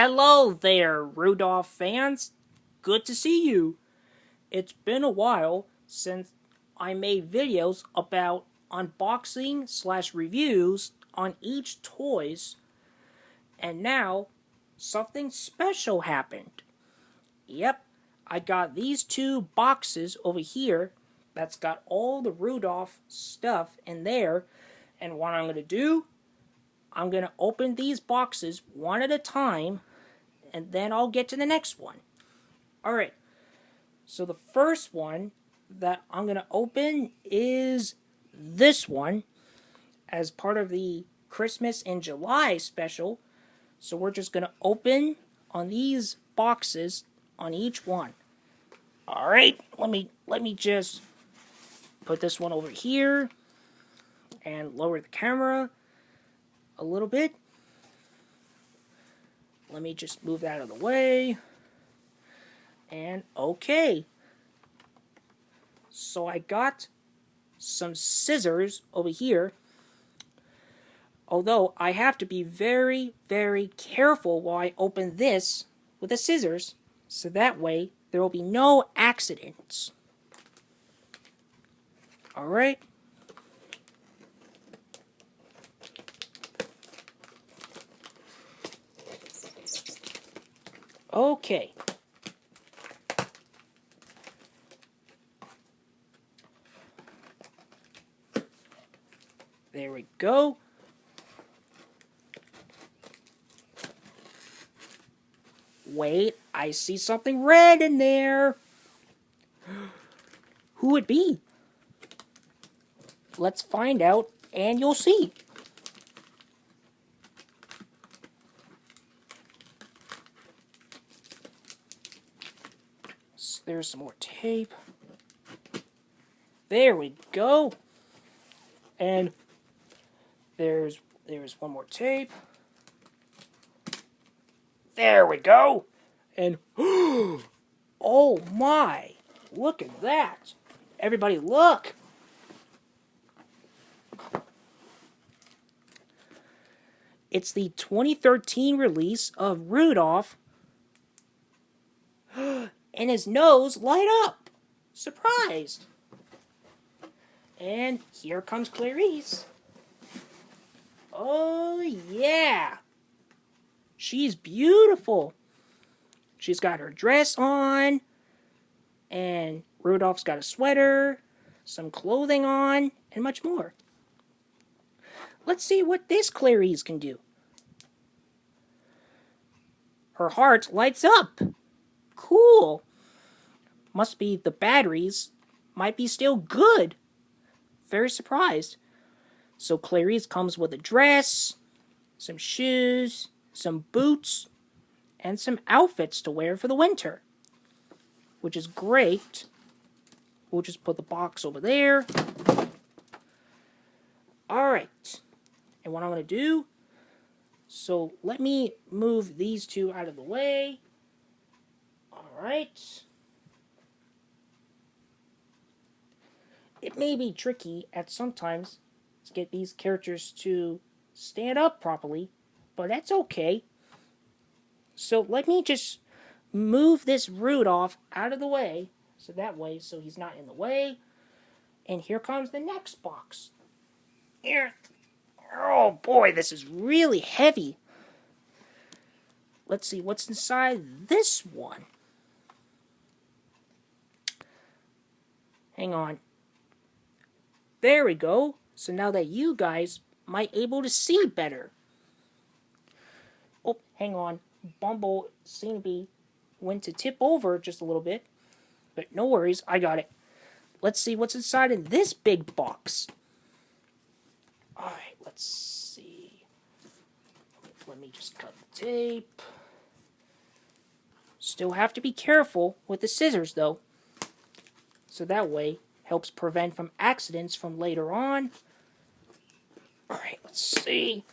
Hello there, Rudolph fans. Good to see you. It's been a while since I made videos about unboxing / reviews on each toys, and now something special happened. Yep, I got these two boxes over here that's got all the Rudolph stuff in there, and what I'm going to do, I'm going to open these boxes one at a time, and then I'll get to the next one. Alright, so the first one that I'm going to open is this one as part of the Christmas in July special. So we're just going to open on these boxes on each one. Alright, let me just put this one over here and lower the camera a little bit. Let me just move that out of the way. And okay. So I got some scissors over here. Although I have to be very, very careful while I open this with the scissors. So that way there will be no accidents. Alright. Okay. There we go. Wait, I see something red in there. Who would it be? Let's find out and you'll see. So there's some more tape. There we go. And there's one more tape. There we go. And oh my, look at that. Everybody look. It's the 2013 release of Rudolph. And his nose light up. Surprised. And here comes Clarice. Oh yeah. She's beautiful. She's got her dress on. And Rudolph's got a sweater, some clothing on, and much more. Let's see what this Clarice can do. Her heart lights up. Cool. Must be the batteries might be still good. Very surprised. So Clarice comes with a dress, some shoes, some boots, and some outfits to wear for the winter. Which is great. We'll just put the box over there. Alright. And what I'm going to do, so let me move these two out of the way. Alright. It may be tricky at sometimes to get these characters to stand up properly, but that's okay. So let me just move this Rudolph out of the way, so he's not in the way. And here comes the next box. Here. Oh boy, this is really heavy. Let's see what's inside this one. Hang on. There we go. So now that you guys might able to see better. Oh, hang on. Bumble seemed to be went to tip over just a little bit. But no worries, I got it. Let's see what's inside in this big box. Alright, let's see. Let me just cut the tape. Still have to be careful with the scissors though. So that way helps prevent from accidents from later on. Alright, let's see.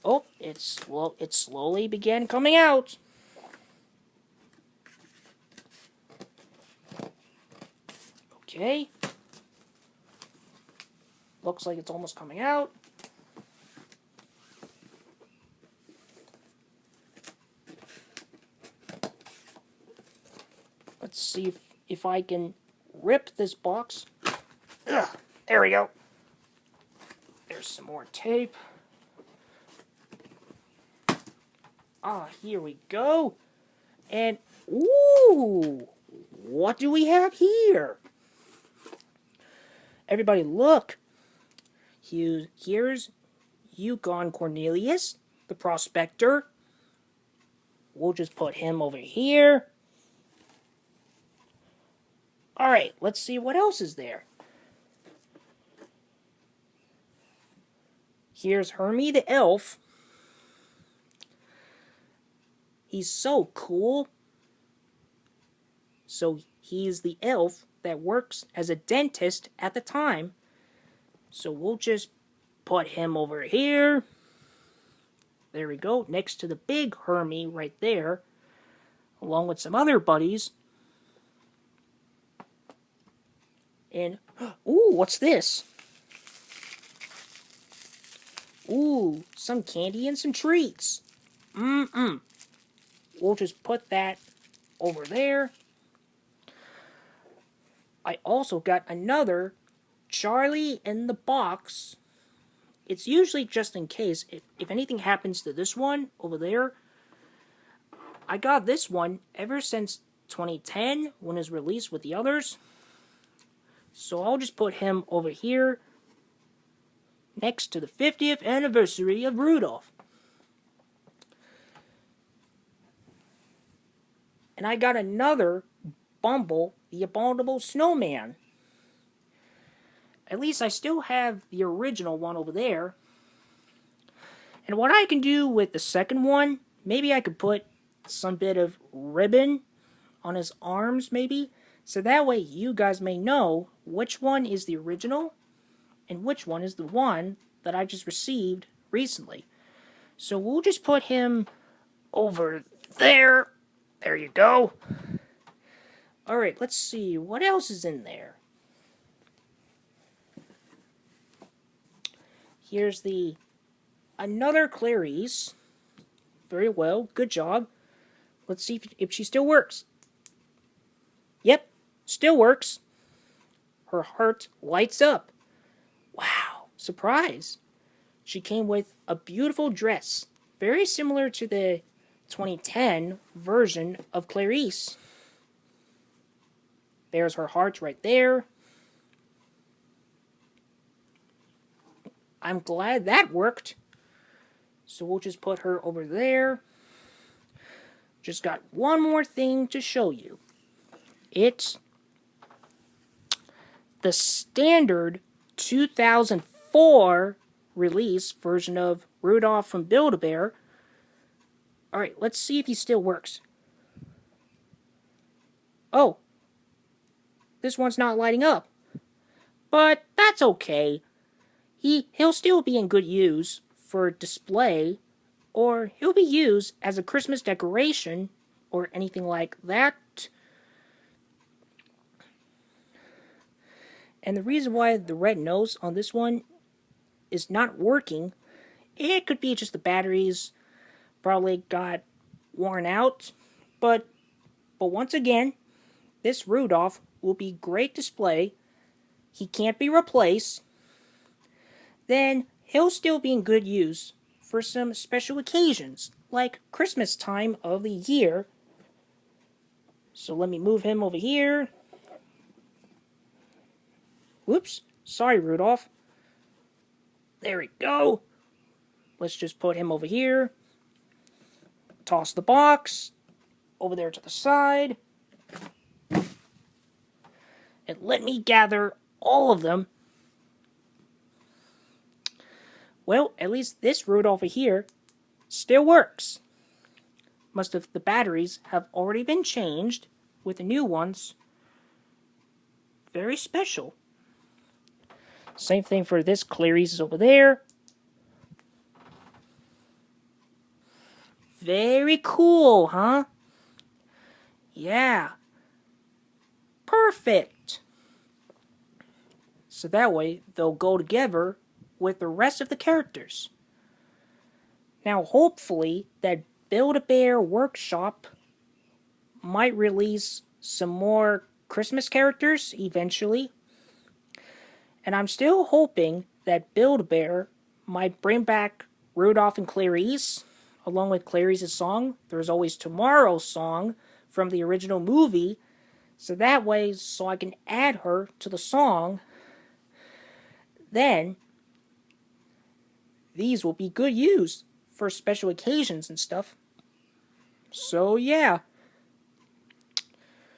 Oh, it slowly began coming out. Okay. Looks like it's almost coming out. Let's see if I can rip this box. Ugh, there we go. There's some more tape. Ah, here we go. And, ooh, what do we have here? Everybody look. Here's Yukon Cornelius, the prospector. We'll just put him over here. Alright, let's see what else is there. Here's Hermie the elf. He's so cool. So he's the elf that works as a dentist at the time. So we'll just put him over here. There we go, next to the big Hermie right there, along with some other buddies. And, ooh, what's this? Ooh, some candy and some treats. We'll just put that over there. I also got another Charlie in the box. It's usually just in case, if anything happens to this one over there. I got this one ever since 2010 when it was released with the others. So I'll just put him over here next to the 50th anniversary of Rudolph. And I got another Bumble, the Abominable Snowman. At least I still have the original one over there. And what I can do with the second one, maybe I could put some bit of ribbon on his arms, maybe. So that way you guys may know which one is the original and which one is the one that I just received recently. So we'll just put him over there. There you go. Alright, let's see. What else is in there? Here's another Clarice. Very well. Good job. Let's see if she still works. Yep. Still works. Her heart lights up. Wow. Surprise. She came with a beautiful dress. Very similar to the 2010 version of Clarice. There's her heart right there. I'm glad that worked. So we'll just put her over there. Just got one more thing to show you. It's the standard 2004 release version of Rudolph from Build-A-Bear. Alright, let's see if he still works. Oh. This one's not lighting up. But that's okay. He'll still be in good use for display, or he'll be used as a Christmas decoration, or anything like that. And the reason why the red nose on this one is not working, it could be just the batteries probably got worn out. But once again, this Rudolph will be great display. He can't be replaced. Then he'll still be in good use for some special occasions, like Christmas time of the year. So let me move him over here. Whoops, sorry Rudolph. There we go. Let's just put him over here. Toss the box over there to the side. And let me gather all of them. Well, at least this Rudolph over here still works. Must have the batteries have already been changed with the new ones. Very special. Same thing for this Clarice over there. Very cool, huh? Yeah. Perfect. So that way they'll go together with the rest of the characters. Now hopefully that Build-A-Bear Workshop might release some more Christmas characters eventually. And I'm still hoping that Build-A-Bear might bring back Rudolph and Clarice, along with Clarice's song, There's Always Tomorrow song, from the original movie, so that way, so I can add her to the song. Then, these will be good use for special occasions and stuff. So, yeah.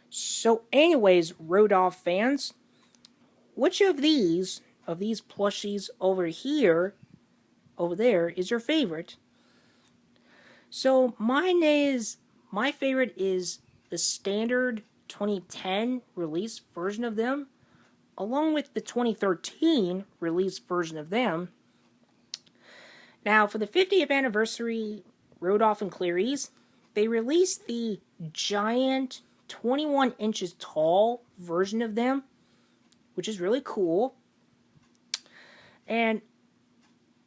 So, anyways, Rudolph fans, which of these plushies over there, is your favorite? So, my favorite is the standard 2010 release version of them, along with the 2013 release version of them. Now, for the 50th anniversary Rudolph and Clarice, they released the giant 21 inches tall version of them, which is really cool. And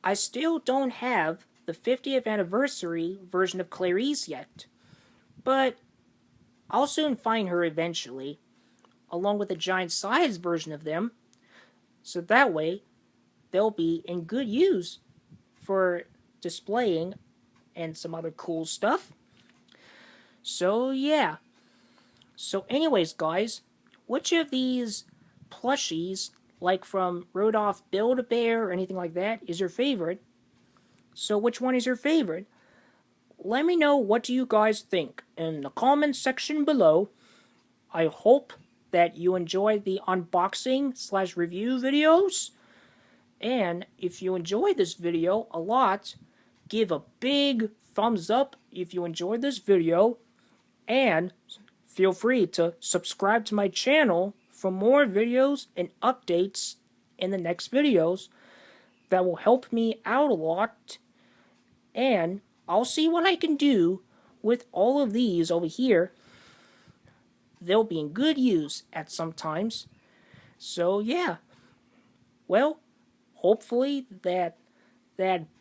I still don't have the 50th anniversary version of Clarice yet, but I'll soon find her eventually, along with a giant size version of them, so that way they'll be in good use for displaying and some other cool stuff. So yeah. So anyways, guys, which of these plushies, like from Rudolph Build-A-Bear or anything like that, is your favorite? So which one is your favorite? Let me know what you guys think in the comments section below. I hope that you enjoyed the unboxing / review videos. And if you enjoyed this video a lot, give a big thumbs up if you enjoyed this video. And feel free to subscribe to my channel for more videos and updates in the next videos. That will help me out a lot. And I'll see what I can do with all of these over here. They'll be in good use at some times. So yeah. Well, hopefully that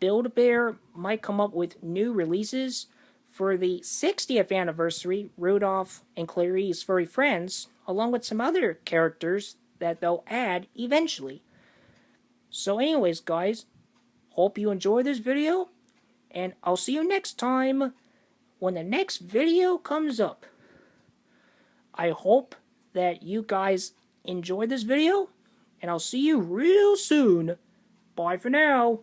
Build-A-Bear might come up with new releases for the 60th anniversary Rudolph and Clarice Furry Friends, along with some other characters that they'll add eventually. So anyways, guys, hope you enjoy this video, and I'll see you next time when the next video comes up. I hope that you guys enjoyed this video, and I'll see you real soon. Bye for now.